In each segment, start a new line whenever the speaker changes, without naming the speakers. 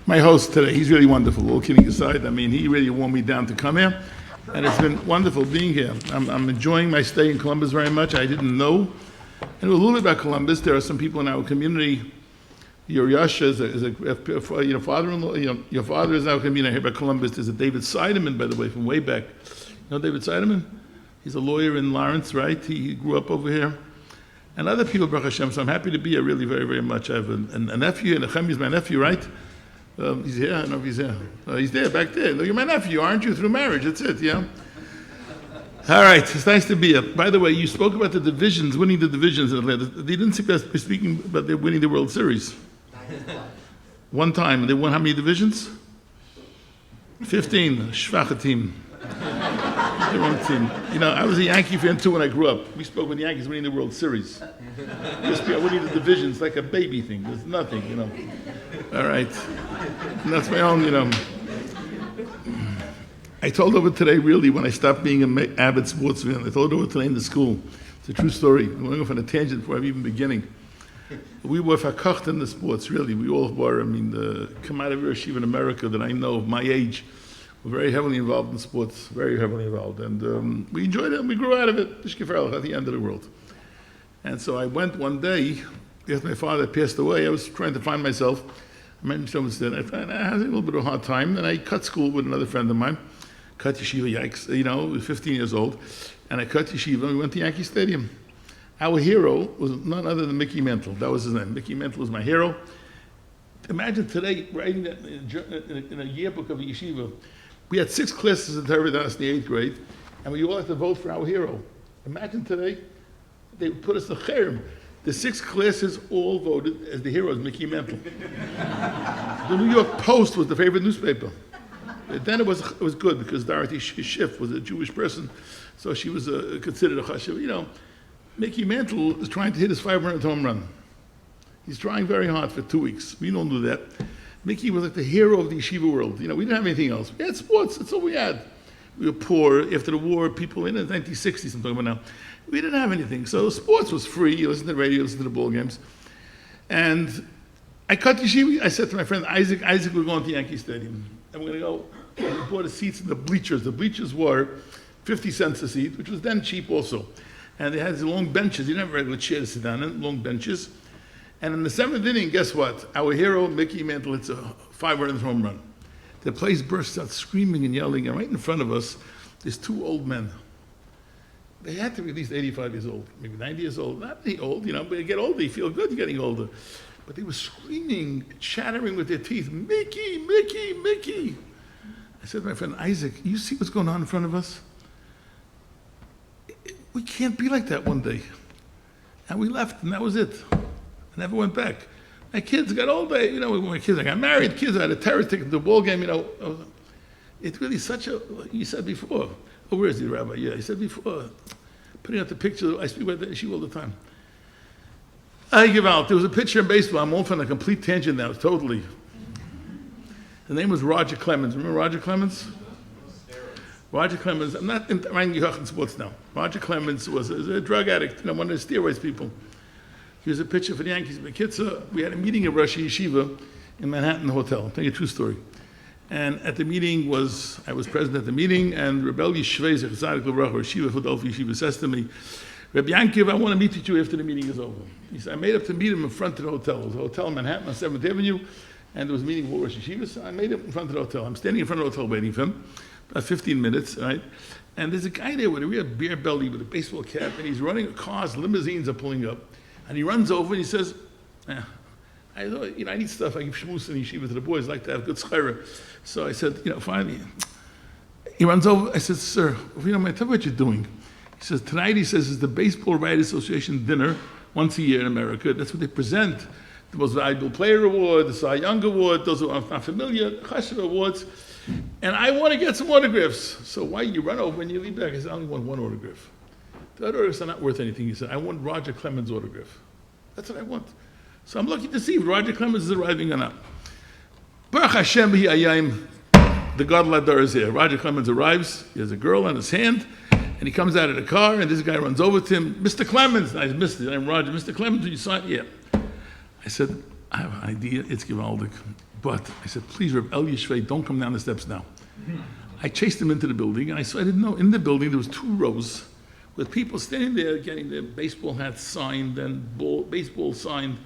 my host today. He's really wonderful. All kidding aside, I mean, he really wore me down to come here, and it's been wonderful being here. I'm enjoying my stay in Columbus very much. I didn't know. I know a little bit about Columbus. There are some people in our community. Your Yasha is a father-in-law. Your father is now community. I hear about Columbus. There's a David Seidemann, by the way, from way back. You know David Seidemann? He's a lawyer in Lawrence, right? He grew up over here. And other people, Baruch Hashem, so I'm happy to be here really very, very much. I have a nephew, and Nechem is my nephew, right? He's here, I don't know if he's here. He's there, back there. No, you're my nephew, aren't you? Through marriage, that's it, yeah? All right, it's nice to be here. By the way, you spoke about the divisions, winning the divisions in Atlanta. They didn't seem to be speaking about they're winning the World Series. One time, they won how many divisions? 15, Schwache team. The wrong team. You know, I was a Yankee fan too when I grew up. We spoke when the Yankees winning the World Series. Just winning the divisions like a baby thing. There's nothing, you know. All right. And that's my own, you know. I told over today, really, when I stopped being an avid sports fan, I told over today in the school. It's a true story. I'm going off on a tangent before I'm even beginning. We were verkocht in the sports, really. We all were. I mean, the come out of yeshiva in America that I know of my age were very heavily involved in sports, very heavily involved. And we enjoyed it, and we grew out of it, at the end of the world. And so I went one day, after my father passed away, I was trying to find myself. I met someone said, I had a little bit of a hard time, and I cut school with another friend of mine, cut yeshiva, yikes, 15 years old, and I cut yeshiva, and we went to Yankee Stadium. Our hero was none other than Mickey Mantle. That was his name. Mickey Mantle was my hero. Imagine today, writing that in a yearbook of a yeshiva. We had 6 classes in Torah in the 8th grade, and we all had to vote for our hero. Imagine today, they put us in the cherem. The 6 classes all voted as the hero, as Mickey Mantle. The New York Post was the favorite newspaper. Then it was good because Dorothy Schiff was a Jewish person, so she was considered a chashuv. You know, Mickey Mantle is trying to hit his 500th home run. He's trying very hard for 2 weeks. We don't do that. Mickey was like the hero of the yeshiva world. You know, we didn't have anything else. We had sports. That's all we had. We were poor. After the war, people in the 1960s, I'm talking about now, we didn't have anything. So sports was free. You listen to the radio, listen to the ball games. And I cut yeshiva. I said to my friend Isaac, we're going to Yankee Stadium. And we're going to go. We bought the seats in the bleachers. The bleachers were 50 cents a seat, which was then cheap also. And they had these long benches. You didn't have a regular chair to sit down in, long benches. And in the 7th inning, guess what? Our hero, Mickey Mantle, hits a 500th home run. The place bursts out screaming and yelling, and right in front of us, there's 2 old men. They had to be at least 85 years old, maybe 90 years old. Not really old, but you get older, you feel good getting older. But they were screaming, chattering with their teeth, Mickey, Mickey, Mickey. I said to my friend Isaac, you see what's going on in front of us? We can't be like that one day. And we left, and that was it. I never went back. My kids got older, when my kids, I got married, kids, I had a terrorist ticket to the ball game, It's really such a, you said before, where is he, Rabbi? Yeah, he said before, putting out the picture, I speak about that issue all the time. I give out, there was a picture in baseball, I'm off on a complete tangent now, totally. The name was Roger Clemens. Remember Roger Clemens? Roger Clemens, I'm not writing in sports now. Roger Clemens was a drug addict, one of the steroids people. Here's a picture for the Yankees. We had a meeting at Rosh Yeshiva in Manhattan Hotel. I'll tell you a true story. And at the meeting I was present at the meeting, and Rabbi Yishvei Zechazadik L'Bracha, Yeshiva Philadelphia Yeshiva, says to me, Rabbi Yankiv, I want to meet with you after the meeting is over. He said, I made up to meet him in front of the hotel. It was a hotel in Manhattan on 7th Avenue, and there was a meeting for Rosh Yeshiva, so I made it in front of the hotel. I'm standing in front of the hotel waiting for him, about 15 minutes, right? And there's a guy there with a real beer belly with a baseball cap, and he's running cars, limousines are pulling up. And he runs over and he says, I thought, I need stuff. I give shmuz and yeshiva to the boys. I like to have good schira. So I said, finally. He runs over. I said, sir, if you don't mind, tell me what you're doing. He says, tonight, he says, is the Baseball Writers Association dinner once a year in America. That's what they present. The Most Valuable Player Award, the Cy Young Award, those who are not familiar, Chashuv Awards. And I want to get some autographs. So why you run over and you leave back? I said, I only want one autograph. The other autographs are not worth anything. He said, I want Roger Clemens' autograph. That's what I want. So I'm lucky to see if Roger Clemens is arriving or not. Baruch Hashem b'hayayim, the God Ladar is here. Roger Clemens arrives. He has a girl on his hand, and he comes out of the car, and this guy runs over to him. Mr. Clemens, I'm Roger. Mr. Clemens, will you sign? Yeah. I said, I have an idea, it's gewaldig. But I said, please, Reb El Yishvei, don't come down the steps now. I chased him into the building, and I didn't know, in the building there was 2 rows with people standing there getting their baseball hats signed and baseball signed.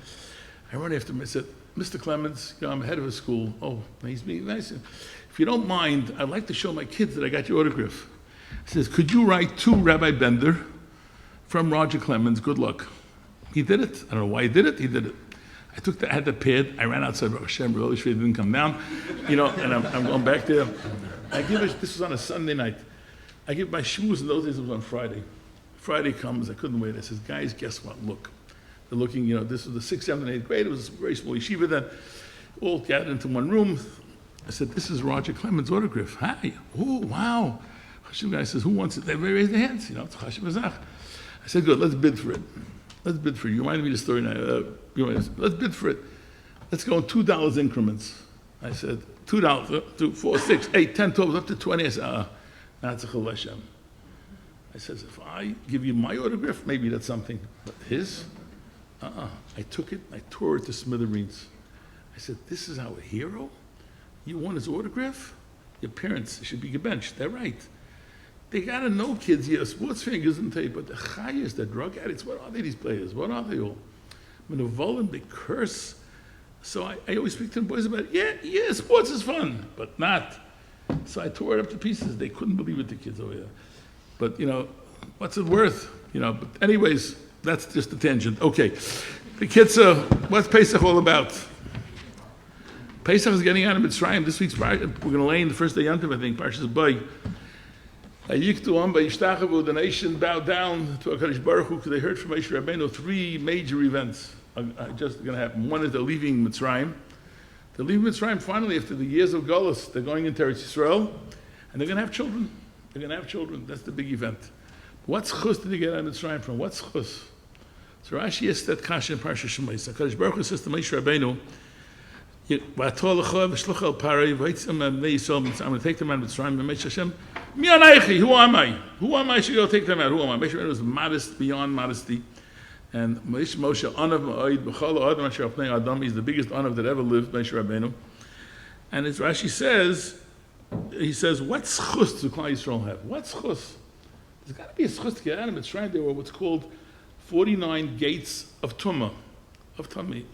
I ran after him, I said, Mr. Clemens, I'm head of a school. Oh, he's being nice. If you don't mind, I'd like to show my kids that I got your autograph. He says, could you write to Rabbi Bender from Roger Clemens? Good luck. He did it. I don't know why he did it. He did it. I had the pad. I ran outside. Hashem, Rabbi didn't come down. And I'm going back there. This was on a Sunday night. I give my shoes, in those days it was on Friday. Friday comes, I couldn't wait. I says, guys, guess what? Look. They're looking, this was the 6th, 7th, and 8th grade. It was a very small yeshiva then. All gathered into one room. I said, this is Roger Clemens' autograph. Hi. Oh, wow. The guy says, who wants it? They raised their hands. It's Chashiv Azach. I said, good, let's bid for it. Let's bid for it. You reminded me of the story now. Let's bid for it. Let's go in $2 increments. I said, $2, 2, 4, 6, 8, 10, 12, up to 20. I said, that's a Chil Hashem. I said, if I give you my autograph, maybe that's something. But his? I took it, I tore it to smithereens. I said, this is our hero? You want his autograph? Your parents should be gebenched. They're right. They got to know kids, sports fan gives them tape, but the chayas, the drug addicts, what are they, these players? What are they all? Menovolim, they curse. So I always speak to the boys about, yeah, sports is fun, but not. So I tore it up to pieces. They couldn't believe it, the kids over here. But, what's it worth? But anyways, that's just a tangent. Okay. The kids, what's Pesach all about? Pesach is getting out of Mitzrayim. This week's Parsha, we're going to lay in the first day Yantiv, I think, Parshas Bay. The nation bowed down to HaKadosh Baruch Hu because they heard from Moshe Rabbeinu 3 major events are just going to happen. One is they're leaving Mitzrayim. They're leaving Mitzrayim finally after the years of Golus. They're going into Eretz Yisrael, and they're going to have children. They're going to have children. That's the big event. What's chus did they get out of Mitzrayim from? What's chus? So Rashi is that kasha in Parsha Shemais. HaKadosh Baruch Hu says to Moshe Rabbeinu, I'm going to take them out of Mitzrayim. And Moshe Hashem, who am I? Who am I? Should go take them out. Who am I? Moshe Rabbeinu was modest beyond modesty. And Moshe Anav Ma'od B'chol Adam Asher Al Adam. He's the biggest Anav that ever lived, Moshe Rabbeinu. And as Rashi says, he says, what schus do Klal Yisrael have? What schus? There's got to be a schus to get out of Mitzrayim. There were what's called 49 gates of Tumah. Of Tumah.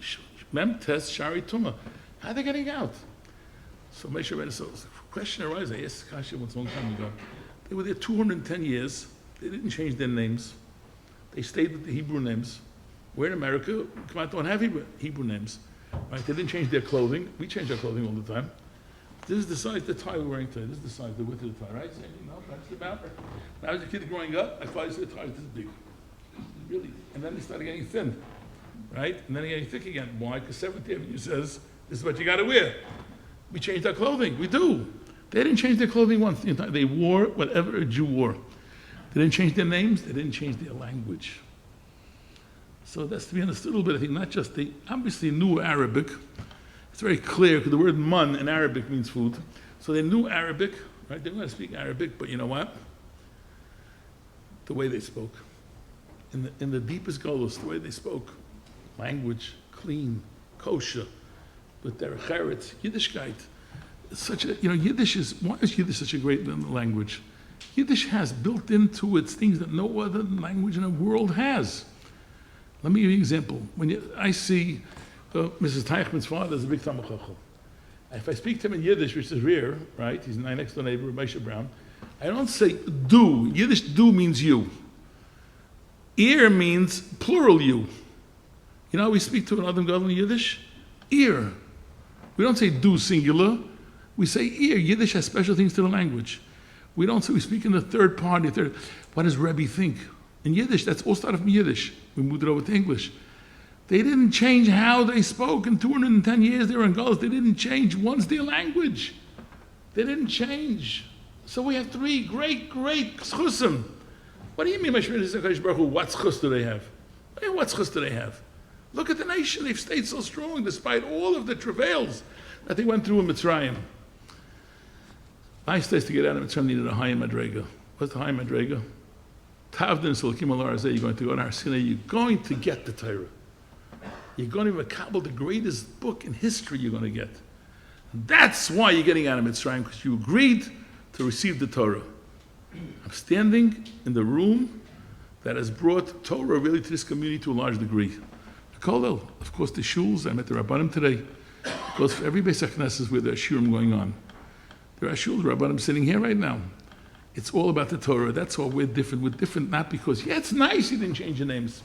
Mem Tes Shari Tumah. How are they getting out? So Moshe Rabbeinu, so the question arises, I asked Kasha once a long time ago. They were there 210 years. They didn't change their names. They stayed with the Hebrew names. We're in America, we don't have Hebrew names. Right? They didn't change their clothing. We change our clothing all the time. This is the size, the tie we're wearing today. This is the size, the width of the tie, right? That's about it. When I was a kid growing up, I thought the tie was this big. Really. And then they started getting thin. Right? And then they're getting thick again. Why? Because 7th Avenue says, this is what you got to wear. We changed our clothing. We do. They didn't change their clothing once. They wore whatever a Jew wore. They didn't change their names. They didn't change their language. So that's to be understood a little bit. I think not just they obviously knew Arabic. It's very clear because the word man in Arabic means food. So they knew Arabic, right? They were going to speak Arabic, but you know what? The way they spoke. In the deepest golus, the way they spoke. Language, clean, kosher, with their cheretz, Yiddishkeit. It's such a, Yiddish why is Yiddish such a great language? Yiddish has built into its things that no other language in the world has. Let me give you an example. I see Mrs. Teichman's father is a big Talmid Chacham. If I speak to him in Yiddish, which is rare, right? He's my next door neighbor, Moshe Brown. I don't say du. Yiddish du means you. Ear means plural you. You know how we speak to an Adam Gadol in Yiddish? Ear. We don't say du singular. We say ear. Yiddish has special things to the language. We don't say, we speak in the third party. What does Rabbi think? In Yiddish, that's all started from Yiddish. We moved it over to English. They didn't change how they spoke. In 210 years they were in Golos. They didn't change once their language. They didn't change. So we have 3 great schusim. What do you mean, Mashmir Baruch Hu? What schus do they have? What schus do they have? Look at the nation. They've stayed so strong despite all of the travails that they went through in Mitzrayim. Nice days to get out of Mitzrayim needed a high madrega. What's the high madrega? Tavdin Sulkim Al Arzeh, you're going to go to Har Sinai, you're going to get the Torah. you're going to makabel the greatest book in history you're going to get. And that's why you're getting out of Mitzrayim, because you agreed to receive the Torah. I'm standing in the room that has brought Torah really to this community to a large degree. Kollel, of course, the shuls. I met the Rabbanim today. Because for every Pesach Knesset where there's shurim going on, there are shuls, Rabbanim sitting here right now. It's all about the Torah. That's why we're different. We're different not because, yeah, it's nice you didn't change your names.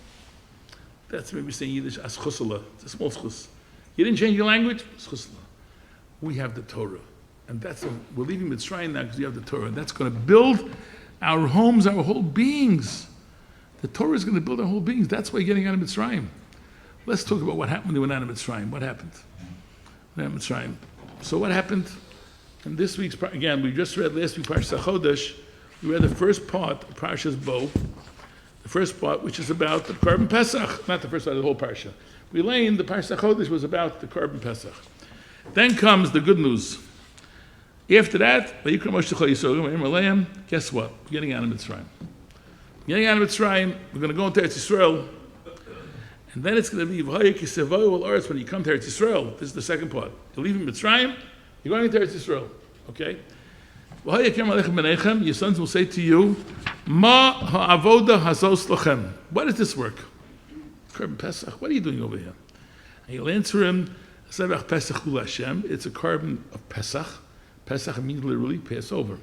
That's maybe saying Yiddish, as chusala. It's a small chus. You didn't change your language? It's chusala. We have the Torah. And we're leaving Mitzrayim now because we have the Torah. And that's going to build our homes, our whole beings. The Torah is going to build our whole beings. That's why you're getting out of Mitzrayim. Let's talk about what happened when they went out of Mitzrayim. What happened? Mitzrayim. So what happened? In this week's, again, we just read last week Parshas Chodesh. We read the first part of Parshas Bo, the first part, which is about the Korban Pesach, not the first part of the whole Parsha. We learned the Parshas Chodesh was about the Korban Pesach. Then comes the good news. After that, guess what? We're getting out of Mitzrayim. Getting out of Mitzrayim, we're going to go into Eretz Yisrael. And then it's going to be when you come to Eretz Yisrael. This is the second part. You're leaving Mitzrayim, you're going into Eretz Yisrael. Okay? Your sons will say to you, Ma ha'avoda hazos lochem. What is this work? Korban Pesach. What are you doing over here? And you'll answer him, it's a korban of Pesach. Pesach means literally Passover.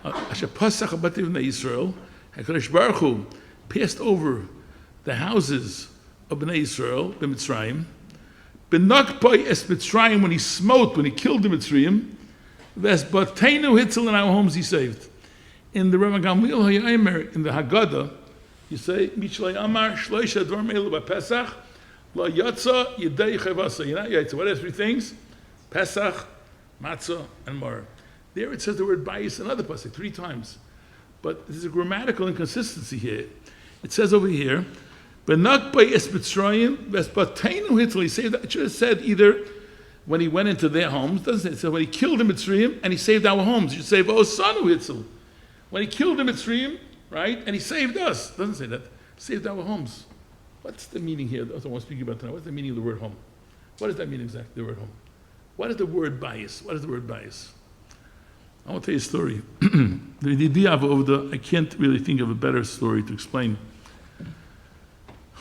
Asher Pesach abativ b'nei Yisrael, HaKadosh Baruch Hu passed over the houses of Bnei Yisrael, the Mitzrayim. Benakpai es Mitzrayim, when he smote, when he killed the Mitzrayim, Vesbatenu hitzel, in our homes he saved. In the Rabbi Gamliel Hayamer, in the Haggadah, you say, Michlei Amar, Shloisha Dvar Meilu Pesach, La Yatza Yedei Chavasa. You're not Yatza. What are three things? Pesach, Matzah, and Mar. There it says the word Bayis, another pasuk, 3 times. But there's a grammatical inconsistency here. It says over here, Benakbai es Mitzrayim, Vesbatenu hitzel, he saved that. It should have said either when he went into their homes, doesn't it? It says when he killed the Mitzrayim and he saved our homes. You should say, oh, sonu hitzel. When he killed the Mitzrayim, right, and he saved us. Doesn't say that. Saved our homes. What's the meaning here? That's what I want to speak about tonight. What's the meaning of the word home? What does that mean exactly, the word home? What is the word bias? What is the word bias? I want to tell you a story. I can't really think of a better story to explain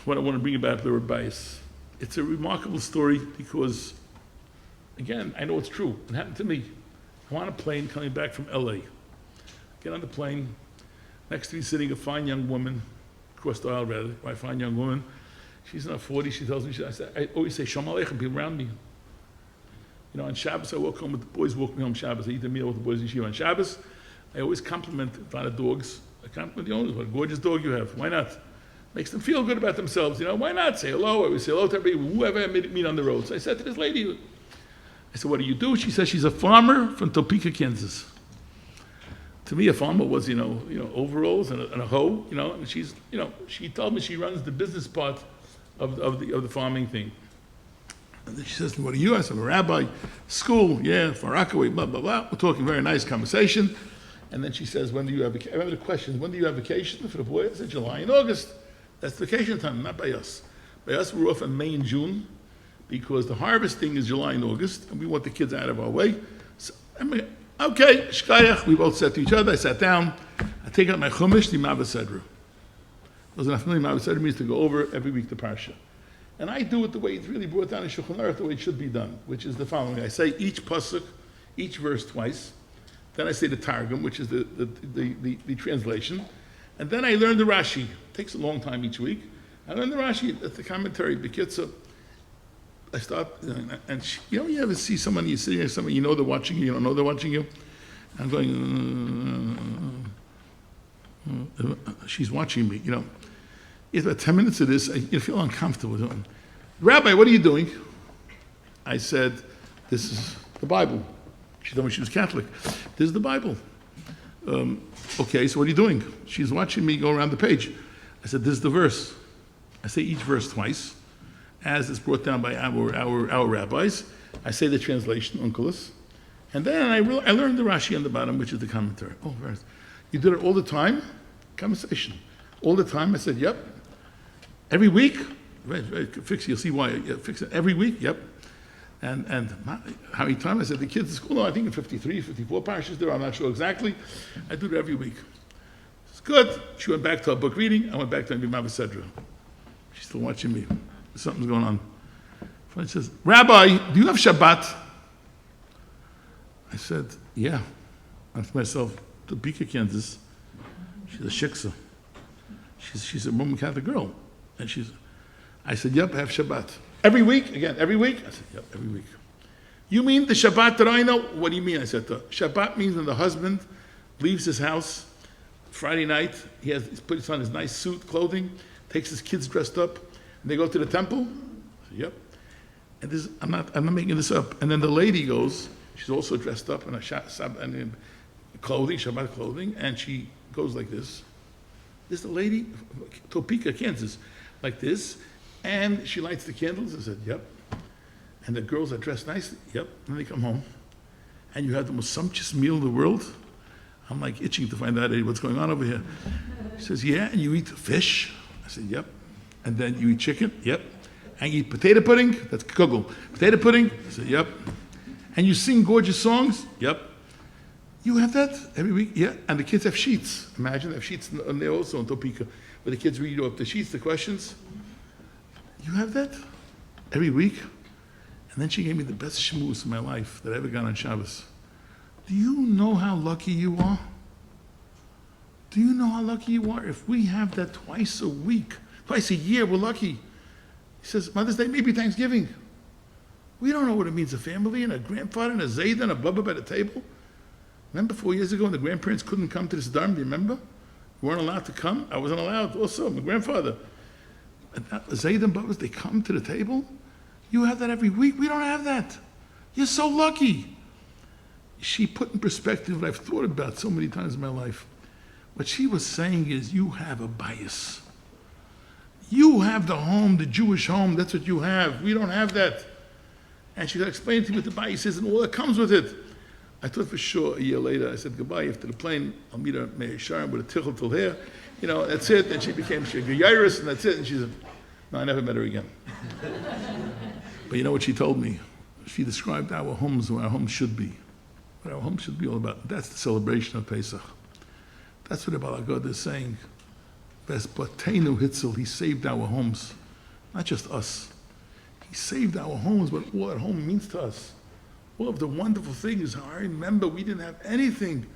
what I want to bring about the word bias. It's a remarkable story because, again, I know it's true. It happened to me. I'm on a plane coming back from LA. Get on the plane. Next to me sitting a fine young woman, across the aisle rather, a fine young woman. She's in her 40s. She tells me, I always say, Shalom Aleichem, people around me. You know, on Shabbos, I walk home with the boys, walk me home Shabbos. I eat a meal with the boys in Yeshiva on Shabbos. I always compliment a lot of dogs. I compliment the owners. What a gorgeous dog you have. Why not? Makes them feel good about themselves. You know, why not? Say hello. I always say hello to everybody, whoever I meet on the road. So I said to this lady, I said, what do you do? She says she's a farmer from Topeka, Kansas. To me, a farmer was, overalls and a hoe, and she's, she told me she runs the business part of the farming thing. And then she says, what are you? I said, I'm a rabbi, school, Far Rockaway, blah, blah, blah. We're talking very nice conversation. And then she says, when do you have vacation? I remember the question, when do you have vacation for the boy? I said, July and August. That's vacation time, not by us. By us, we're off in May and June because the harvesting is July and August, and we want the kids out of our way. So, okay, shkayach, we both said to each other, I sat down, I take out my chumash, the Mavah Sedra. Those are not familiar, Mavah Sedra means to go over every week the Parsha. And I do it the way it's really brought down in Shulchan Aruch, the way it should be done, which is the following. I say each pasuk, each verse twice, then I say the Targum, which is the translation, and then I learn the Rashi. It takes a long time each week. I learn the Rashi, that's the commentary, Bekitza. I start, and you ever see someone, you're sitting there, someone, you know they're watching you, you don't know they're watching you? I'm going, she's watching me, It's about 10 minutes of this, you feel uncomfortable doing. Rabbi, what are you doing? I said, this is the Bible. She told me she was Catholic. This is the Bible. Okay, so what are you doing? She's watching me go around the page. I said, this is the verse. I say each verse twice, as it's brought down by our rabbis. I say the translation, Unculus. And then I learned the Rashi on the bottom, which is the commentary. Oh, verse. You did it all the time? Conversation. All the time? I said, yep. Every week? Fix it, you'll see why. Yeah, fix it every week, yep. And how many times? I said, the kids at school, no, I think in 53, 54 parishes there, I'm not sure exactly. I do it every week. It's good. She went back to her book reading, I went back to Mama Sedra. She's still watching me. Something's going on. She says, Rabbi, do you have Shabbat? I said, yeah. I asked myself, Topeka, Kansas. She's a shiksa. She's a Roman Catholic girl. And I said, yep, I have Shabbat. Every week? Again, every week? I said, yep, every week. You mean the Shabbat that I know? What do you mean? I said, Shabbat means when the husband leaves his house Friday night, he puts on his nice suit, clothing, takes his kids dressed up, and they go to the temple? I said, yep. And this, I'm not making this up. And then the lady goes, she's also dressed up in clothing, Shabbat clothing, and she goes like this. This is the lady, Topeka, Kansas, like this, and she lights the candles. I said, yep. And the girls are dressed nicely, yep. And they come home, and you have the most sumptuous meal in the world. I'm like itching to find out what's going on over here. She says, yeah, and you eat fish? I said, yep. And then you eat chicken? Yep. And you eat potato pudding? That's kugel. Potato pudding? I said, yep. And you sing gorgeous songs? Yep. You have that every week? Yeah. And the kids have sheets. Imagine they have sheets in there also in Topeka, where the kids read off the sheets, the questions. You have that every week? And then she gave me the best shmooze in my life that I ever got on Shabbos. Do you know how lucky you are? Do you know how lucky you are? If we have that twice a week, twice a year, we're lucky. He says, Mother's Day, maybe Thanksgiving. We don't know what it means, a family and a grandfather and a Zayd and a Bubba by the table. Remember 4 years ago when the grandparents couldn't come to this dharm? Do you remember? We weren't allowed to come. I wasn't allowed also, my grandfather. Zayd and Bubba, they come to the table. You have that every week. We don't have that. You're so lucky. She put in perspective what I've thought about so many times in my life. What she was saying is, you have a bias. You have the home, the Jewish home. That's what you have. We don't have that. And she explained to me what the bias is and all that comes with it. I thought for sure a year later, I said goodbye after the plane. I'll meet her at Meir Sharon with a tichel till here. You know, that's it. And she became Shigayris, and that's it. And she said, no, I never met her again. But you know what she told me? She described our homes, what our homes should be. What our homes should be all about. That's the celebration of Pesach. That's what the Baal HaGodah is saying. Vesplatenu Hitzel, he saved our homes. Not just us. He saved our homes, but all that home means to us. All of the wonderful things. I remember we didn't have anything.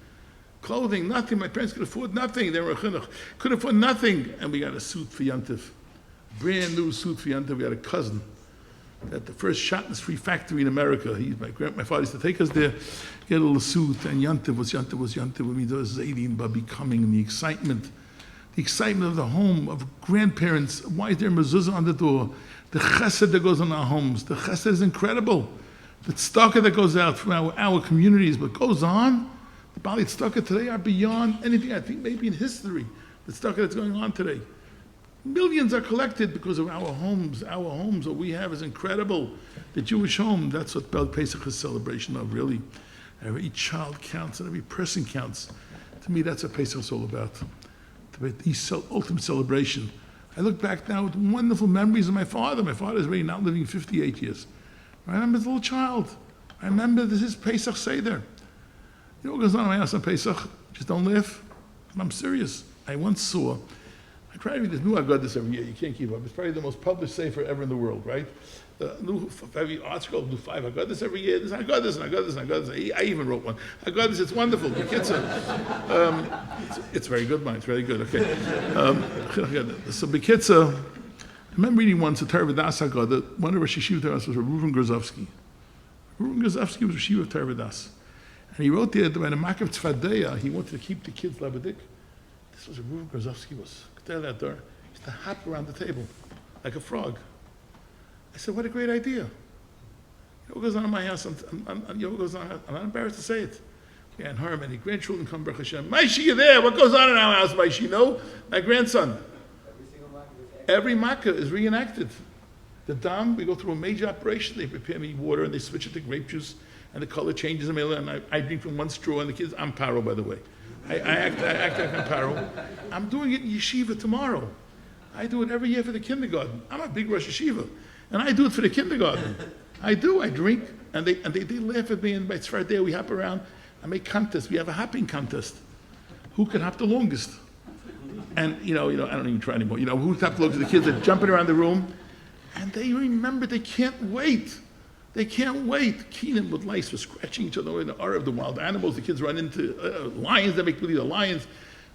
Clothing, nothing. My parents could afford nothing. They were could afford nothing. And we got a suit for Yantiv. Brand new suit for Yantiv. We had a cousin at the first Shatnez-free factory in America. My father used to take us there, get a little suit, and Yantiv was Yantiv. When we do Zaydin by becoming, and the excitement of the home, of grandparents. Why is there a mezuzah on the door? The chesed that goes on our homes. The chesed is incredible. The tzedakah that goes out from our communities, but goes on. The Bali tzedakah today are beyond anything I think maybe in history. The tzedakah that's going on today. Millions are collected because of our homes. Our homes, what we have is incredible. The Jewish home, that's what Pesach is a celebration of, really. Every child counts and every person counts. To me, that's what Pesach is all about. The ultimate celebration. I look back now with wonderful memories of my father. My father is already now living 58 years. I remember as a little child. I remember this is Pesach Seder. You know what goes on in my house on Pesach? Just don't laugh. I'm serious. I once saw, I try to read this new Haggadahs every year. You can't keep up. It's probably the most published sefer ever in the world, right? The new every art scroll do 5 Haggadahs every year. There's Haggadahs and Haggadahs and Haggadahs. I even wrote one. Haggadahs, it's wonderful. It's very good, man. It's very good. Okay. So Bekitza, I remember reading once a Torah V'das Haggadah. One of our Yeshiva Teras was Reuven Grozovsky. Reuven Grozovsky was Yeshiva Torah V'das. And he wrote there that by the Makav Tzfadeya, he wanted to keep the kids Labadik. This was what Reuven Grozovsky was. There that door. He used to hop around the table like a frog. I said, what a great idea. You know what goes on in my house? I'm not embarrassed to say it. Yeah, and her, many grandchildren come, Baruch Hashem. Maishi, you're there. What goes on in our house, Maishi? No? My grandson. Every makkah is reenacted. The dam, we go through a major operation. They prepare me water and they switch it to grape juice and the color changes and I drink from one straw and the kids, I'm paro, by the way. I act like I'm paro. I'm doing it in yeshiva tomorrow. I do it every year for the kindergarten. I'm a big Rosh Hashiva, and I do it for the kindergarten. I do. I drink, and they laugh at me. And by Friday we hop around. I make contests. We have a hopping contest. Who can hop the longest? And I don't even try anymore. Who can hop the longest? The kids are jumping around the room, and they remember. They can't wait. They can't wait. Keenan with lice were scratching each other in the aura of the wild animals. The kids run into lions. They make believe the lions.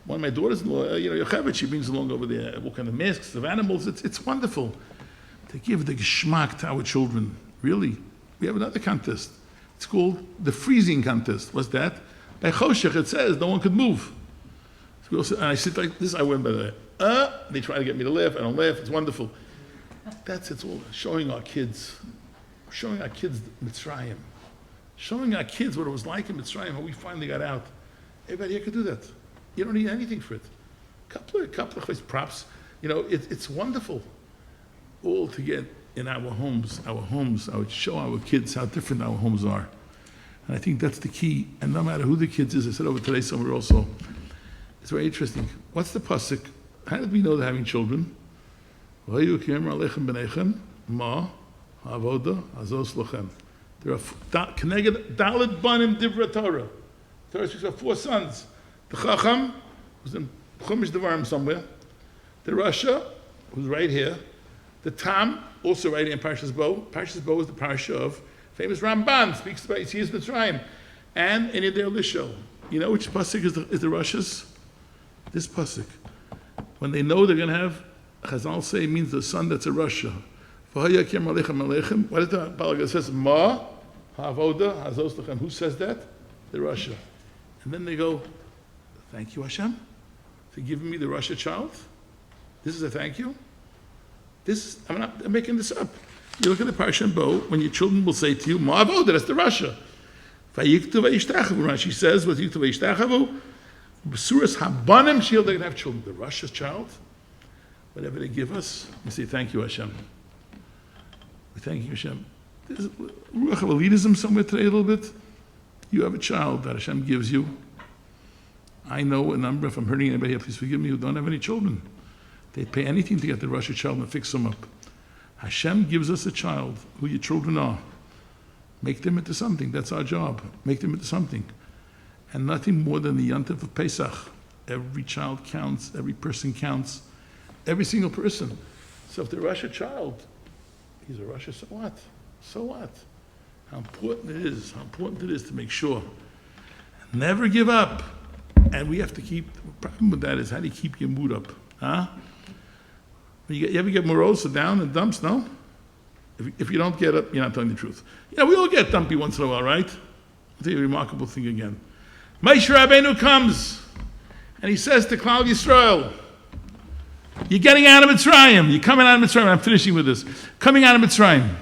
One of my daughters-in-law, Yocheved, she brings along over there all kind of masks of animals. It's wonderful. To give the geschmack to our children. Really. We have another contest. It's called the freezing contest. What's that? By Choshech, it says no one could move. So and I sit like this, I went by the they try to get me to laugh. I don't laugh. It's wonderful. It's all showing our kids Mitzrayim. Showing our kids what it was like in Mitzrayim, how we finally got out. Everybody here could do that. You don't need anything for it. Couple of props. It's wonderful. All to get in our homes. I would show our kids how different our homes are. And I think that's the key. And no matter who the kids is, I said over today somewhere also, it's very interesting. What's the pasuk? How did we know they're having children? There are Keneged Dalet Banim Divra Torah. Torah speaks about 4 sons. The Chacham, who's in Chumash Devarim somewhere. The Rasha, who's right here. The Tam, also right here in Parshas Bo. Parshas Bo is the parsha of famous Ramban, speaks about Yetzias Mitzrayim. And in Yedei Lisho. You know which pasuk is the Rasha's? This pasuk. When they know they're going to have, Chazal say, means the son that's a Rasha. What is the Balaga says? Ma, Havoda, Hazos Lechem. Who says that? The Rasha. And then they go, thank you, Hashem, for giving me the Rasha child. This is a thank you. I'm making this up. You look at the Parsha and Bo, when your children will say to you, Ma Avoda, that's the Rasha. Vayiktu vayishtachavu. Rashi says, Vayiktu vayishtachavu. B'suras habanim shield, they're going to have children. The Rasha's child, whatever they give us, we say, thank you, Hashem. We thank you, Hashem. There's ruach of elitism somewhere today a little bit. You have a child that Hashem gives you. I know a number, if I'm hurting anybody here, please forgive me, who don't have any children. They'd pay anything to get the Rasha child and fix them up. Hashem gives us a child, who your children are. Make them into something. That's our job. Make them into something. And nothing more than the Yontif of Pesach. Every child counts. Every person counts. Every single person. So if the Rasha child, he's a Rasha, so what? So what? How important it is to make sure. Never give up. And we have to keep, the problem with that is how do you keep your mood up? Huh? You ever get morose or down in dumps? No? If you don't get up, you're not telling the truth. We all get dumpy once in a while, right? I'll tell you a remarkable thing again. Moshe Rabbeinu comes, and he says to Klal Yisrael, you're getting out of Mitzrayim. You're coming out of Mitzrayim. I'm finishing with this. Coming out of Mitzrayim.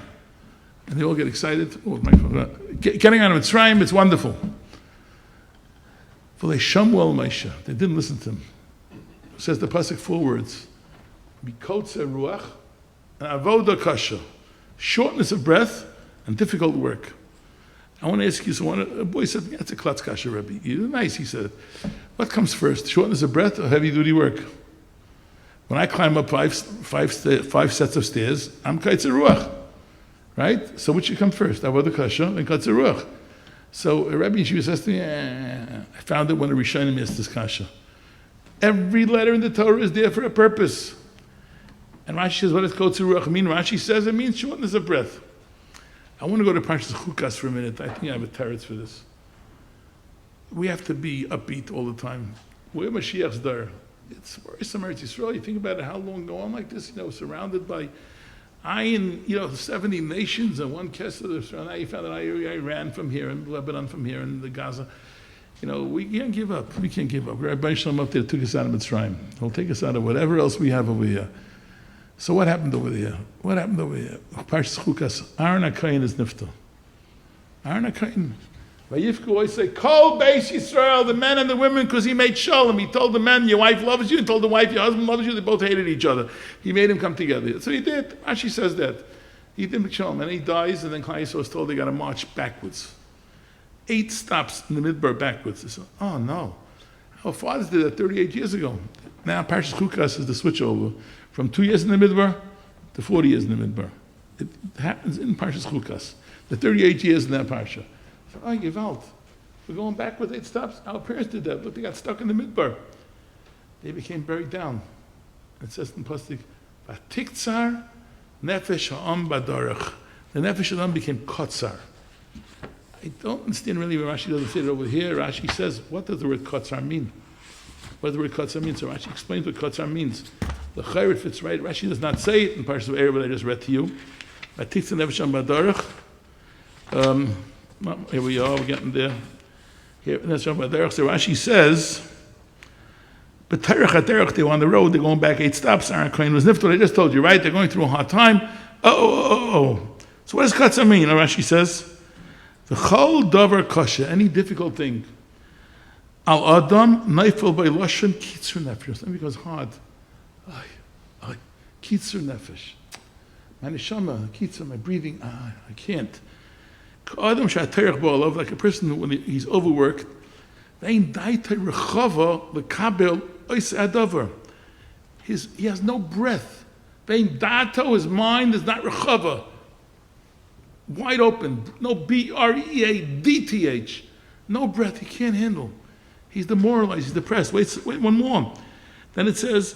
And they all get excited. Getting out of Mitzrayim, it's wonderful. For they shamwell Moshe. They didn't listen to him. It says the pasuk 4 words. Mikotze ruach and avoda kasha. Shortness of breath and difficult work. I want to ask you, a boy said, that's a klutz kasha, Rabbi. You're nice, he said. What comes first, shortness of breath or heavy duty work? When I climb up five sets of stairs, I'm kaitze ruach. Right? So which should come first? Avoda kasha and kaitze ruach. So Rabbi Yeshiva says to me, I found it when the Rishonim asked this kasha. Every letter in the Torah is there for a purpose. And Rashi says, what does kaitze ruach mean? Rashi says it means shortness of breath. I want to go to Parshas Chukas for a minute. I think I have a teretz for this. We have to be upbeat all the time. We're Mashiach's dar. It's worrisome, Eretz Yisrael. You think about it, how long go on like this? Surrounded by 70 nations and one kesser. Now you found that Iran from here and Lebanon from here and the Gaza. We can't give up. We can't give up. Rabbi Shalom up there took us out of Mitzrayim. He'll take us out of whatever else we have over here. So what happened over there? Parshas Chukas. Aaron HaKohen is nifta. Aaron HaKohen. Vayifku always say, Kol Beis Yisrael, the men and the women, because he made shalom. He told the men, your wife loves you, and told the wife, your husband loves you. They both hated each other. He made them come together. So he did. Rashi says that. He did make shalom. And he dies, and then Klal Yisrael was told they got to march backwards. 8 stops in the midbar backwards. They said, oh no. Our fathers did that 38 years ago. Now Parshas Chukas is the switchover from 2 years in the Midbar to 40 years in the Midbar. It happens in Parshas Chukas. The 38 years in that Parsha. So, oh, Gewalt. We're going back with 8 stops. Our parents did that. Look, they got stuck in the Midbar. They became buried down. It says in Pasuk, Vatiktsar nefesh ha'am badarach. The nefesh ha'am became kotzar. I don't understand really where Rashi doesn't say it over here. Rashi says, what does the word kotzar mean? What does the word kotzar mean? So Rashi explains what kotzar means. The chayr fits right. Rashi does not say it in Parshas Erev, but I just read to you. Vatiktsar nefesh ha'am badarach. Here we are, we're getting there. Here, so Rashi says, but they were on the road, they're going back 8 stops. Aaron Cohen was nifted. I just told you, right? They're going through a hard time. Oh. So what does katzah mean? Rashi says, the chol davar kasha, any difficult thing. Al adam naifel by lashon kitzur nefesh. Let me goes hard. Kitzur nefesh. My neshama, kitzur, my breathing. I can't. Adam shaterech bo'alav, like a person when he's overworked. He has no breath. His mind is not rechava. Wide open. No breath. No breath. He can't handle. He's demoralized. He's depressed. Wait one more. Then it says,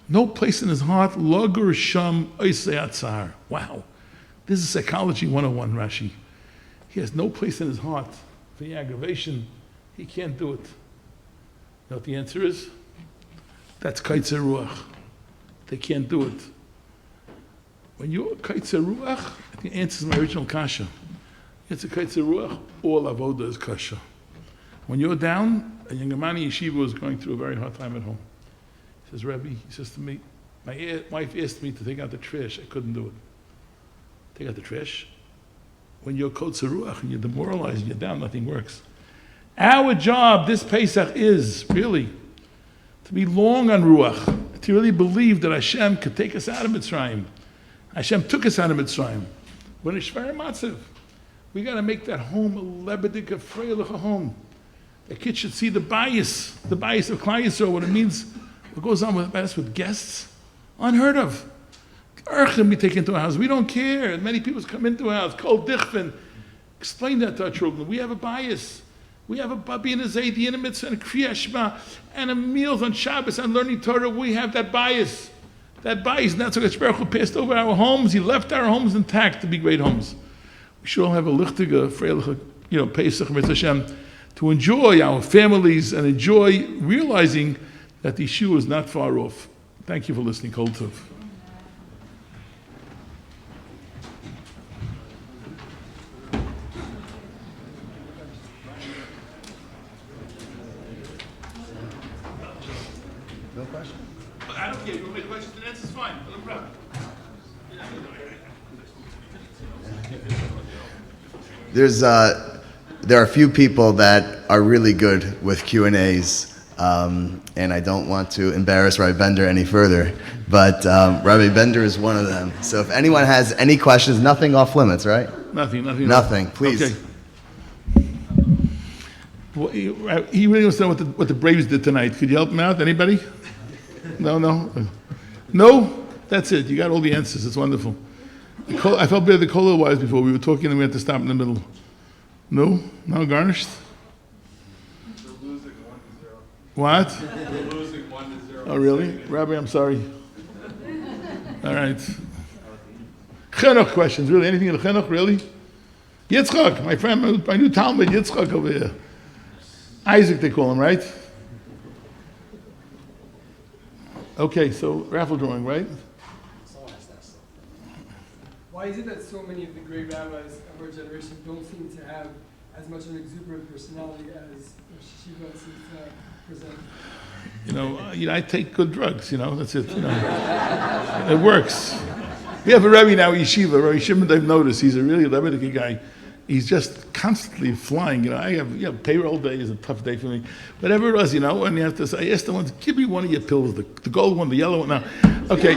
no place in his heart. Wow. This is Psychology 101, Rashi. He has no place in his heart for the aggravation. He can't do it. You know what the answer is? That's kaitzer ruach. They can't do it. When you're kaitzer ruach, the answer is my original kasha. It's a kaitzer ruach, all avoda is kasha. When you're down, a Yangamani yeshiva was going through a very hard time at home. He says, Rabbi, he says to me, my wife asked me to take out the trash. I couldn't do it. Take out the trash. When you're kaitzer ruach and you're demoralized and you're down, nothing works. Our job this Pesach is really to be long on ruach, to really believe that Hashem could take us out of Mitzrayim. Hashem took us out of Mitzrayim. When it's shver matzav, we got to make that home a lebedika freilich home. The kid should see the bias of Klal Yisrael, what it means, what goes on with us with guests, unheard of. Urchem we take into our house. We don't care. Many people come into our house. Kol dichven. Explain that to our children. We have a bias. We have a babi and a zaydi and a mitzvah and a kriyah shema and a meals on Shabbos and learning Torah. We have that bias. That bias. And that's what Baruch Hu passed over our homes. He left our homes intact to be great homes. We should all have a lichtige, freilich, Pesach, Mitzvah Hashem, to enjoy our families and enjoy realizing that the Yeshua is not far off. Thank you for listening. Kol tov.
No question?
I don't care. You want to make questions and answers? Fine. No problem.
There are a few people that are really good with Q&As, and I don't want to embarrass Rabbi Bender any further, but Rabbi Bender is one of them. So if anyone has any questions, nothing off limits, right?
Nothing.
Please.
Okay. Well, he really wants to know what the Braves did tonight. Could you help him out? Anybody? No? That's it. You got all the answers. It's wonderful. I felt better the Kola wise before. We were talking and we had to stop in the middle. No garnished?
They're losing 1-0.
What?
They're losing 1-0.
Oh, really? Rabbi, I'm sorry. All right. Chinuch questions. Really? Anything in the Chinuch? Really? Yitzchak, my friend, my new Talmud, Yitzchak over here. Isaac, they call him, right? Okay, so raffle drawing, right?
Why is it that so many of the great rabbis of our generation don't seem to have as much of an exuberant personality as Shiva seems to present?
I take good drugs, that's it, It works. We have a Rabbi now, Yeshiva, Rabbi Shimon, I've noticed, he's a really Levitic guy. He's just constantly flying, I have, payroll day is a tough day for me. Whatever it was, and you have to say, I asked the ones, give me one of your pills, the gold one, the yellow one. Now, okay,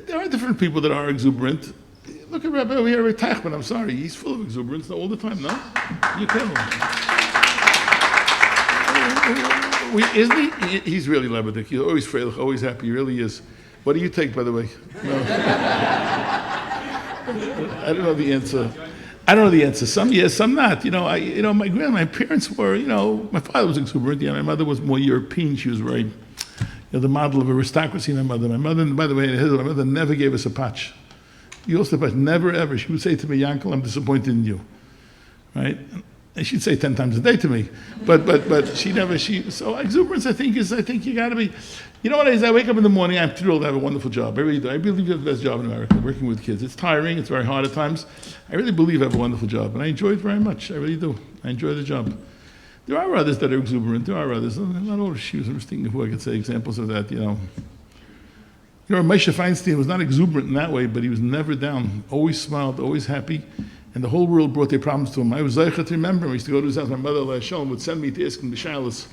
there are different people that are exuberant. Look at Rabbi over here, Rabbi Teichman, I'm sorry, he's full of exuberance all the time, no? You tell him. Isn't he? He's really lebedik. He's always freilich, always happy. He really is. What do you take, by the way? No. I don't know the answer. Some yes, some not. My parents were. My father was exuberant. My mother was more European. She was very, the model of aristocracy. My mother, by the way, my mother never gave us a patch. You also patch, never ever. She would say to me, "Yankel, I'm disappointed in you," right? And she'd say 10 times a day to me, but so exuberance I think you got to be, you know what it is, I wake up in the morning, I'm thrilled to have a wonderful job, I really do, I believe I have the best job in America, working with kids, it's tiring, it's very hard at times, I really believe I have a wonderful job, and I enjoy it very much, I really do, I enjoy the job. There are others that are exuberant, not all the shoes, I'm just thinking who I could say examples of that, Moshe Feinstein was not exuberant in that way, but he was never down, always smiled, always happy, and the whole world brought their problems to him. I was zeicher to remember him. I used to go to his house. My mother, Shalom, would send me to ask him b'shalos.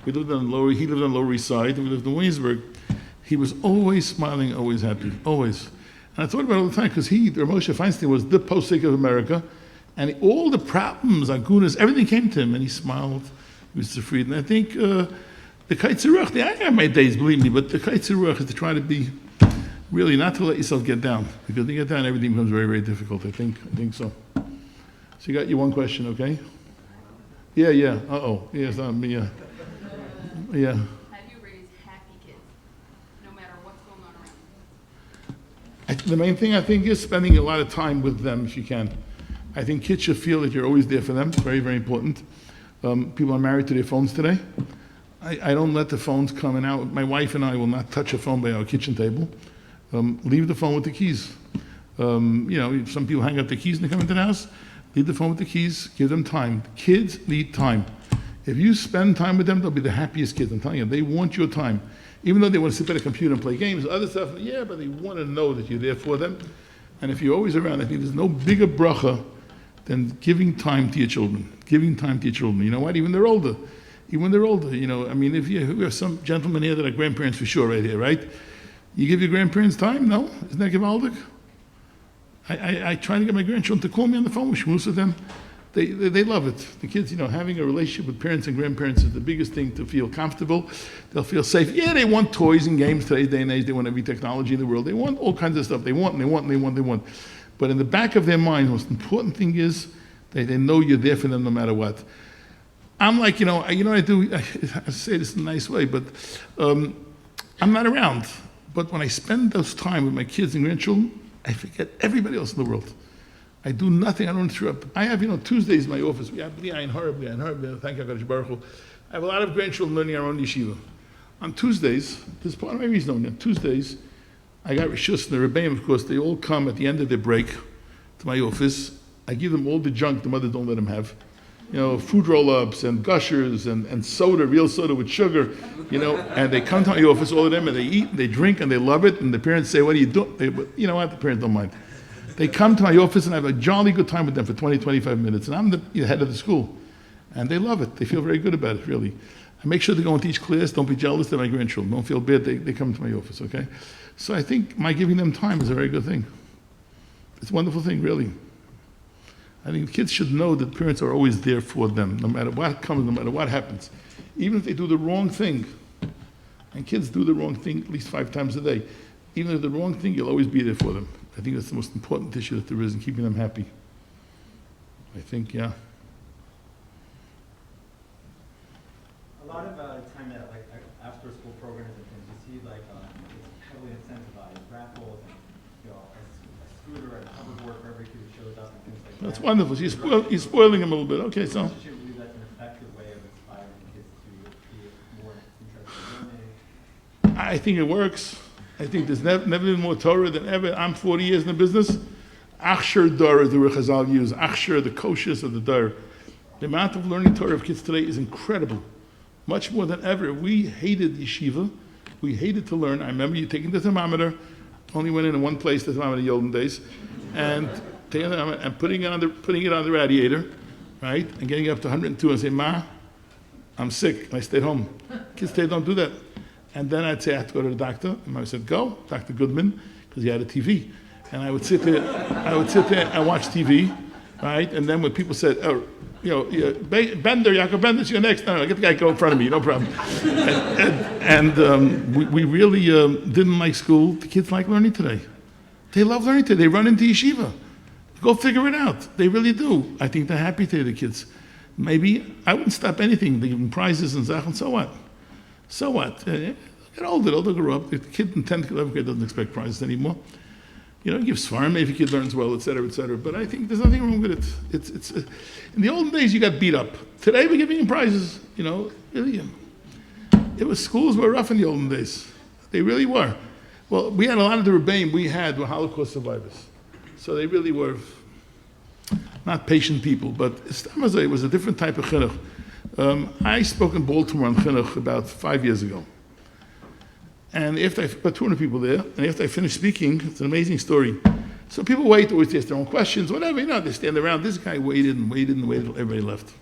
He lived on the Lower East Side, and we lived in Williamsburg. He was always smiling, always happy, always. And I thought about it all the time, because Moshe Feinstein was the posek of America, and all the problems, agunas, everything came to him, and he smiled. He was freed. And I think the kaitzer ruach, I have my days, believe me, but the kaitzer ruach is to try to be, really not to let yourself get down, because when you get down, everything becomes very, very difficult, I think so. So you got your one question, okay? Yeah. Yeah, it's not me, yeah. Yeah.
How do you raise happy kids, no matter what's going on around them?
The main thing, I think, is spending a lot of time with them if you can. I think kids should feel that you're always there for them. It's very, very important. People are married to their phones today. I don't let the phones come and out. My wife and I will not touch a phone by our kitchen table. Leave the phone with the keys. Some people hang up the keys and they come into the house. Leave the phone with the keys. Give them time. Kids need time. If you spend time with them, they'll be the happiest kids. I'm telling you, they want your time. Even though they want to sit by the computer and play games, other stuff, yeah, but they want to know that you're there for them. And if you're always around, I think there's no bigger bracha than giving time to your children. Giving time to your children. You know what? Even when they're older. If we have some gentlemen here that are grandparents for sure right here, right? You give your grandparents time? No? Isn't that gewaldig? I try to get my grandchildren to call me on the phone. We schmooze with them. They love it. The kids, having a relationship with parents and grandparents is the biggest thing to feel comfortable. They'll feel safe. Yeah, they want toys and games today's day and age. They want every technology in the world. They want all kinds of stuff. They want. But in the back of their mind, the most important thing is they know you're there for them no matter what. I'm like, I do, I say this in a nice way, but I'm not around. But when I spend those time with my kids and grandchildren, I forget everybody else in the world. I do nothing. I don't interrupt. I have, Tuesdays in my office. We have thank you, HaKadosh Baruch Hu. I have a lot of grandchildren learning our own yeshiva. On Tuesdays, this is part of my reason. On Tuesdays, I got Rishus and the Rabbeim, of course, they all come at the end of their break to my office. I give them all the junk the mothers don't let them have. Food roll-ups and gushers and soda, real soda with sugar, and they come to my office, all of them, and they eat and they drink and they love it, and the parents say, what are you doing? You know what? The parents don't mind. They come to my office and I have a jolly good time with them for 20, 25 minutes, and I'm the head of the school, and they love it. They feel very good about it, really. I make sure they go into each class. Don't be jealous. They're my grandchildren. Don't feel bad. They come to my office, okay? So I think my giving them time is a very good thing. It's a wonderful thing, really. I think kids should know that parents are always there for them, no matter what comes, no matter what happens. Even if they do the wrong thing, and kids do the wrong thing at least 5 times a day, even if the wrong thing, you'll always be there for them. I think that's the most important issue that there is in keeping them happy. I think, yeah.
A lot of time at after school programs and things, you see it's heavily incentivized raffles and a scooter and public work for every kid who shows up and things like that.
That's wonderful. You're spoiling them a little bit. Okay, so.
Do you believe that's an effective way of inspiring kids to be more interested in learning?
I think it works. I think there's never been more Torah than ever. I'm 40 years in the business. Achshir Dor is the word Chazal use. Achshir, the koshes of the Dor. The amount of learning Torah of kids today is incredible. Much more than ever. We hated yeshiva. We hated to learn. I remember you taking the thermometer. Only went in one place, the thermometer in the olden days, and taking the thermometer and putting it on the radiator, right, and getting up to 102 and say, "Ma, I'm sick." And I stayed home. Kids today don't do that. And then I'd say I have to go to the doctor, and I said, "Go, Dr. Goodman," because he had a TV, and I would sit there and watch TV, right? And then when people said, "Oh, Bender, Yaakov Bender, you're next. No, get the guy go in front of me, no problem. We really didn't like school. The kids like learning today. They love learning today. They run into yeshiva. Go figure it out. They really do. I think they're happy today, the kids. Maybe I wouldn't stop anything. They give them prizes and Zach, and so what? So what? Get older, they'll grow up. The kid in 10th, 11th grade doesn't expect prizes anymore. Give svarim maybe if your kid learns well, et cetera, et cetera. But I think there's nothing wrong with it. It's in the olden days, you got beat up. Today, we're giving them prizes. Really. It was, schools were rough in the olden days. They really were. Well, we had a lot of the Rabbeim we had were Holocaust survivors. So they really were not patient people, but Istamazay was a different type of chinuch. I spoke in Baltimore on chinuch about 5 years ago. And after about 200 people there, and after I finished speaking, it's an amazing story. So people wait, always ask their own questions, whatever, they stand around. This guy waited and waited and waited until everybody left.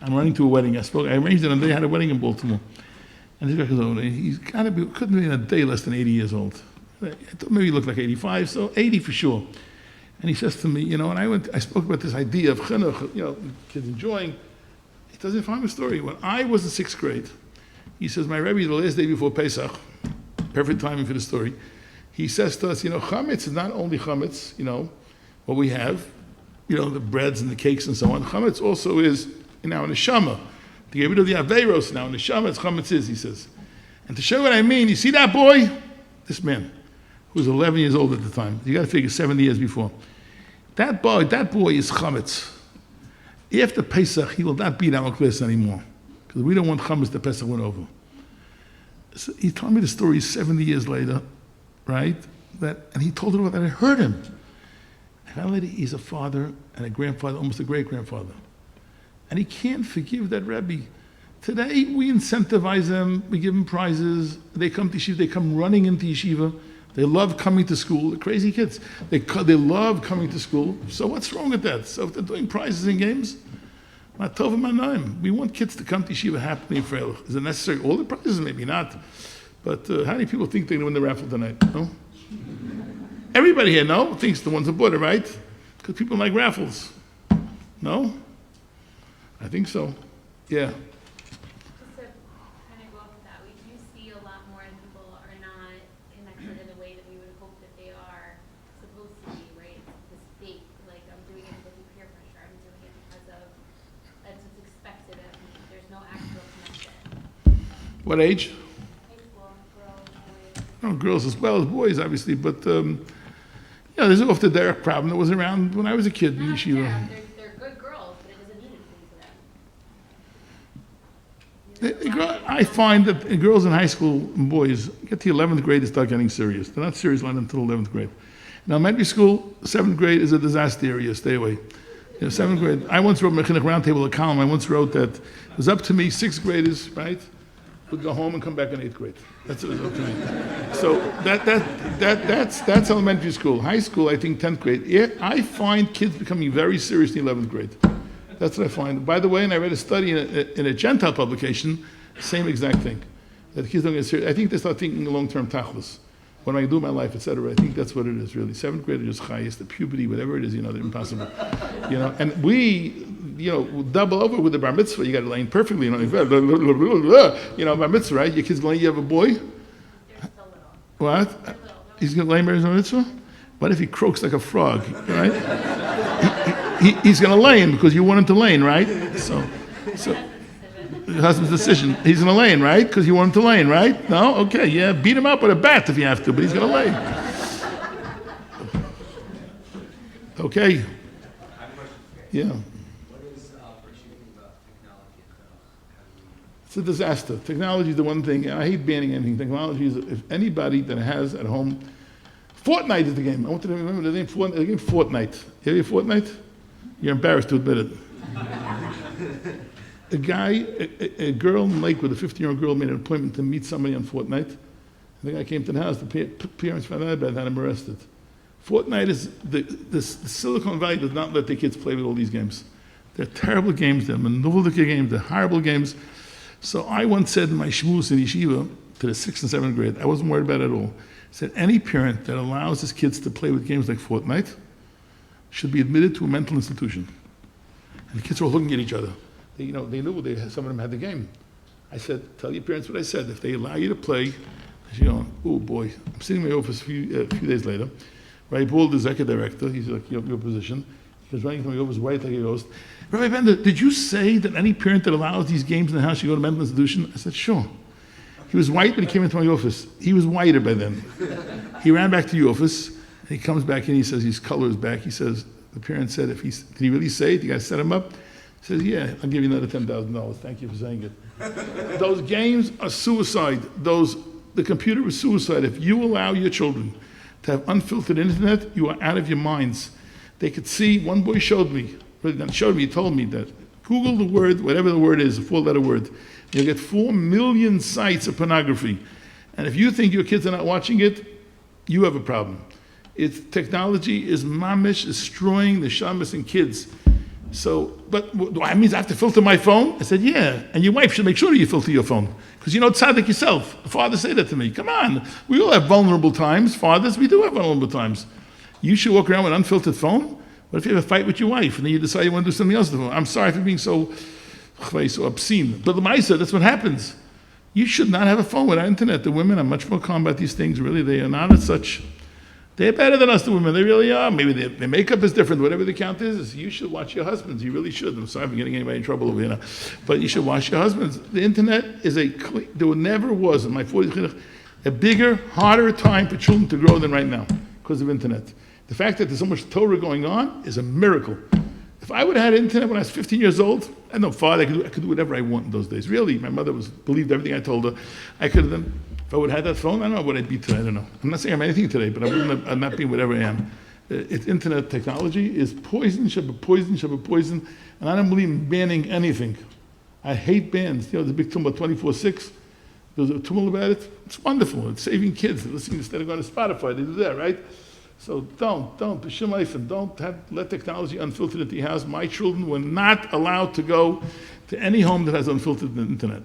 I'm running to a wedding. I arranged it, and they had a wedding in Baltimore. And this guy goes over, he's couldn't be in a day less than 80 years old. I thought maybe he looked like 85, so 80 for sure. And he says to me, and I spoke about this idea of chinuch, kids enjoying. He doesn't find a story. When I was in 6th grade, he says, my Rabbi, the last day before Pesach, perfect timing for the story, he says to us, chametz is not only chametz, what we have, the breads and the cakes and so on. Chametz also is in our neshama. To get rid of the aveiros now, neshama, it's chametz is, he says. And to show what I mean, you see that boy? This man, who was 11 years old at the time. You got to figure 70 years before. That boy is chametz. After Pesach, he will not be in our class anymore. Because we don't want chametz the Pesach went over. So he told me the story 70 years later, right? And he told it about that. I heard him. Finally, he's a father and a grandfather, almost a great-grandfather. And he can't forgive that Rabbi. Today, we incentivize them. We give them prizes. They come to yeshiva. They come running into yeshiva. They love coming to school. They're crazy kids. They love coming to school. So what's wrong with that? So if they're doing prizes and games, we want kids to come to yeshiva happily and frail. Is it necessary? All the prizes, maybe not. But how many people think they're going to win the raffle tonight? No? Everybody here, thinks the ones who bought it, right? Because people like raffles. No? I think so. Yeah.
Just to kind of go off of that, we do see a lot more people are not connected in the way that we would hope that they are supposed to be, right? This fake, like I'm doing it because of peer pressure, I'm doing it because of that's what's expected of me. There's no actual connection.
What age?
High school, girls, boys.
Oh, girls as well as boys, obviously. But, there's off the Derek problem that was around when I was a kid in
Not
yeshiva.
fair. They're good girls, but it doesn't mean anything to them.
I find that girls in high school and boys get to 11th grade, they start getting serious. They're not serious until 11th grade. Now, elementary school, 7th grade is a disaster area. Stay away. 7th grade. I once wrote in Mechanic Roundtable, a column. I once wrote that it was up to me, 6th graders, right, would go home and come back in 8th grade. That's what it was up to me. So that's elementary school. High school, I think 10th grade. I find kids becoming very serious in 11th grade. That's what I find. By the way, and I read a study in a Gentile publication, same exact thing. That kids don't get serious. I think they start thinking long-term tachlis. What am I going to do in my life, etc. I think that's what it is, really. 7th grade is just chayis, the puberty, whatever it is, they're impossible. And we, double over with the bar mitzvah. You got to lane perfectly, bar mitzvah, right? Your kid's going to you have a boy?
They're still little.
What?
They're little.
He's going to lane bar mitzvah? What if he croaks like a frog, right? He's going to lane because you want him to lane, right? So the husband's decision. He's going to lane, right? Because you want him to lane, right? No? Okay, yeah. Beat him up with a bat if you have to, but he's going to lane. Okay.
I have a question.
Yeah.
What is what you think about technology itself?
It's a disaster. Technology is the one thing. I hate banning anything. Technology is, if anybody that has at home, Fortnite is the game. I want to remember the name Fortnite. You hear Fortnite? You're embarrassed to admit it. A girl in Lakewood, a 15-year-old girl, made an appointment to meet somebody on Fortnite. The guy came to the house. The parents found out about it, had him arrested. Fortnite is the Silicon Valley does not let their kids play with all these games. They're terrible games. They're manuvdika games. They're horrible games. So I once said in my shmuz in yeshiva to the 6th and 7th grade, I wasn't worried about it at all. I said any parent that allows his kids to play with games like Fortnite should be admitted to a mental institution. And the kids were all looking at each other. They knew some of them had the game. I said, tell your parents what I said. If they allow you to play, she's going, oh boy. I'm sitting in my office a few days later. Rabbi Paul, the Zeka director, he's like, your position. He goes running from my office, white like a ghost. Rabbi Bender, did you say that any parent that allows these games in the house should go to a mental institution? I said, sure. He was white when he came into my office. He was whiter by then. He ran back to the office, and he comes back in, he says his color is back. He says, the parent said, did he really say it? You guys set him up? He says, yeah, I'll give you another $10,000. Thank you for saying it. Those games are suicide. The computer is suicide. If you allow your children to have unfiltered internet, you are out of your minds. They could see, one boy showed me, he told me that Google the word, whatever the word is, a 4-letter word, you'll get 4 million sites of pornography. And if you think your kids are not watching it, you have a problem. Technology is mamish, destroying the shamas in kids. So, but that means I have to filter my phone? I said, yeah. And your wife should make sure that you filter your phone. Because you know tzaddik yourself. The father said that to me. Come on. We all have vulnerable times. Fathers, we do have vulnerable times. You should walk around with an unfiltered phone? What if you have a fight with your wife and then you decide you want to do something else with the phone? I'm sorry for being so obscene. But the Maisa, that's what happens. You should not have a phone without internet. The women are much more calm about these things. Really, they are not as such. They're better than us, the women. They really are. Maybe their makeup is different. Whatever the count is, you should watch your husbands. You really should. I'm sorry for getting anybody in trouble over here now. But you should watch your husbands. The internet is there never was, in my 40s, a bigger, harder time for children to grow than right now because of internet. The fact that there's so much Torah going on is a miracle. If I would have had internet when I was 15 years old, I had no father, I could do whatever I want in those days. Really, my mother believed everything I told her. I could have done. If I would have had that phone, I don't know what I'd be today. I don't know. I'm not saying I'm anything today, but I'm not being whatever I am. Internet technology is poison, should be poison, and I don't believe in banning anything. I hate bans. There's a big tumult about 24/6. There's a tumult about it. It's wonderful. It's saving kids. They're listening instead of going to Spotify. They do that, right? So don't, let technology unfiltered into your house. My children were not allowed to go to any home that has unfiltered internet.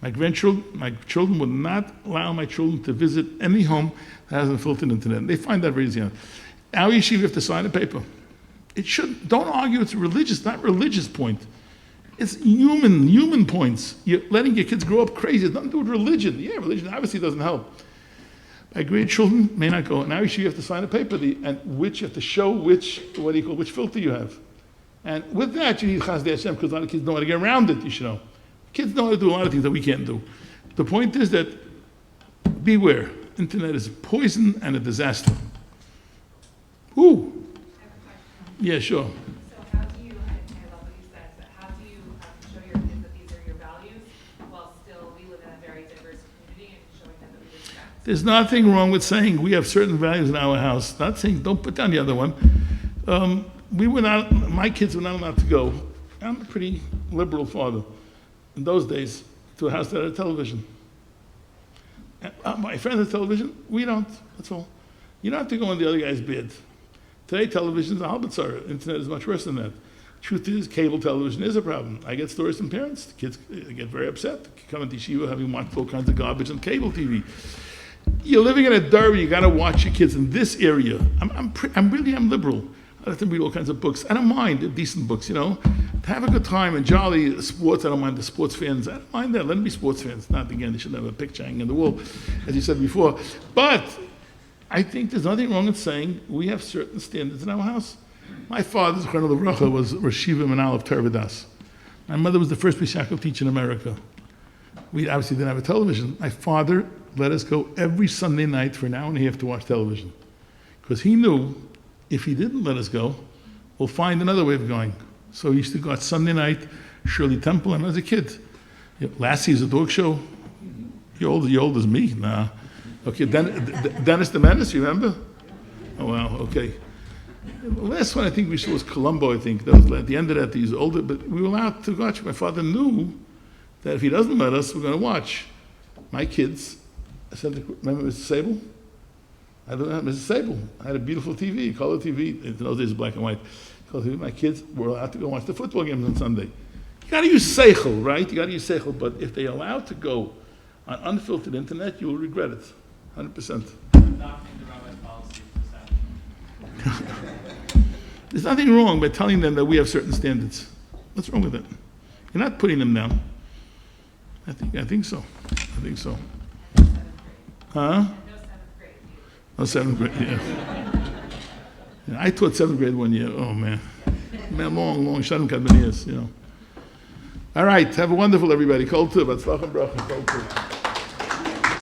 My children would not allow my children to visit any home that has unfiltered internet. And they find that very easy. Our yeshiva, you have to sign a paper. Don't argue it's not religious point. It's human points. You're letting your kids grow up crazy. It's nothing to do with religion. Yeah, religion obviously doesn't help. My grandchildren may not go. Now you have to sign a paper, and which you have to show which filter you have. And with that, you need Chazdei Hashem, because a lot of kids know how to get around it, you should know. Kids know how to do a lot of things that we can't do. The point is that beware. Internet is a poison and a disaster. Ooh.
I have a question.
Yeah, sure.
So how do you, I love what you said, but how do you show your kids that these are your values while still we live in a very diverse community and showing them that we respect?
There's nothing wrong with saying we have certain values in our house. Not saying don't put down the other one. My kids were not allowed to go. I'm a pretty liberal father. In those days, to a house that had a television. My friends have television, we don't, that's all. You don't have to go in the other guy's bed. Today, television is a halbatzara. Internet is much worse than that. Truth is, cable television is a problem. I get stories from parents. The kids get very upset. They come into yeshiva having watched all kinds of garbage on cable TV. You're living in a derby, you got to watch your kids in this area. I'm liberal. I let them read all kinds of books. I don't mind decent books, To have a good time and jolly sports, I don't mind the sports fans. I don't mind that. Let them be sports fans. Not again, they shouldn't have a picture hanging on the wall, as you said before. But I think there's nothing wrong with saying we have certain standards in our house. My father's Zechrona Livracha was Rosh Yeshiva Menal of Torah V'das. My mother was the first Pesach teacher in America. We obviously didn't have a television. My father let us go every Sunday night for an hour and a half to watch television. Because he knew if he didn't let us go, we'll find another way of going. So he used to go out Sunday night, Shirley Temple, and as a kid. Lassie's a dog show. You're old as me. Nah. Okay, Dennis the Menace, you remember? Oh, wow, okay. The last one I think we saw was Columbo, I think. That was at the end of that, he was older, but we were allowed to watch. My father knew that if he doesn't let us, we're going to watch. My kids, I said, remember Mrs. Sable? I don't know, Mrs. Sable. I had a beautiful TV, color TV. In those days, black and white. Color TV. My kids were allowed to go watch the football games on Sunday. You got to use seichel, right? You got to use seichel. But if they're allowed to go on unfiltered internet, you will regret it, 100%.
Adopting the rabbi's policy for Saturday.
There's nothing wrong by telling them that we have certain standards. What's wrong with it? You're not putting them down. I think so. Huh?
No seventh grade.
No 7th grade, yeah. Yeah, I taught 7th grade one year. Oh, man. Long, Shalom Kadmanias, you know. All right, have a wonderful everybody. Kol Tov, Atzlach and Bracha, Kol Tov.